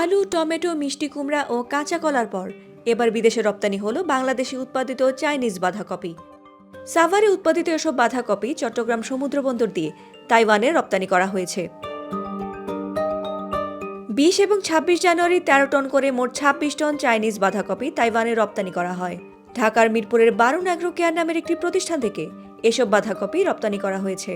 আলু, টমেটো, মিষ্টি কুমড়া ও কাঁচা কলার পর এবার বিদেশে রপ্তানি হলো বাংলাদেশে উৎপাদিত চাইনিজ বাঁধাকপি। সাভারে উৎপাদিত এসব বাঁধাকপি চট্টগ্রাম সমুদ্রবন্দর দিয়ে তাইওয়ানে রপ্তানি করা হয়েছে। 20 এবং 26 জানুয়ারি 13 টন করে মোট 26 টন চাইনিজ বাঁধাকপি তাইওয়ানে রপ্তানি করা হয়। ঢাকার মিরপুরের বারুন অ্যাগ্রো কেয়ার নামের একটি প্রতিষ্ঠান থেকে এসব বাঁধাকপি রপ্তানি করা হয়েছে।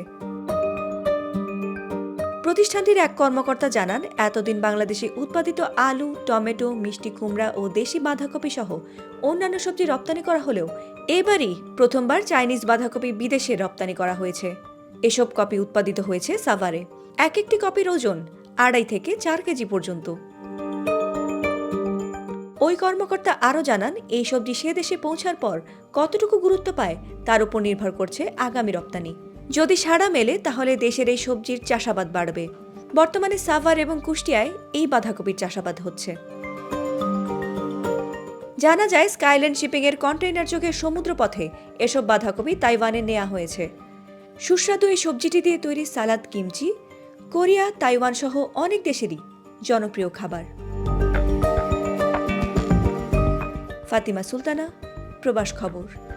প্রতিষ্ঠানটির এক কর্মকর্তা জানান, এতদিন বাংলাদেশে উৎপাদিত আলু, টমেটো, মিষ্টি কুমড়া ও দেশি বাঁধাকপি সহ অন্যান্য সবজি রপ্তানি করা হলেও এবারই প্রথমবার চাইনিজ বাঁধাকপি বিদেশে রপ্তানি করা হয়েছে। এসব কপি উৎপাদিত হয়েছে সাভারে। এক একটি কপির ওজন 2.5 থেকে 4 কেজি পর্যন্ত। ওই কর্মকর্তা আরও জানান, এই সবজি সে দেশে পৌঁছার পর কতটুকু গুরুত্ব পায় তার উপর নির্ভর করছে আগামী রপ্তানি। যদি সাড়া মেলে তাহলে দেশের এই সবজির চাষাবাদ বাড়বে। বর্তমানে সাভার এবং কুষ্টিয়ায় এই বাঁধাকপির চাষাবাদ হচ্ছে। জানা যায়, স্কাইল্যান্ড শিপিংয়ের কন্টেইনার যোগে সমুদ্রপথে এসব বাঁধাকপি তাইওয়ানে নেওয়া হয়েছে। সুস্বাদু এই সবজিটি দিয়ে তৈরি সালাদ, কিমচি কোরিয়া, তাইওয়ান সহ অনেক দেশেরই জনপ্রিয় খাবার। ফাতিমা সুলতানা, প্রবাস খবর।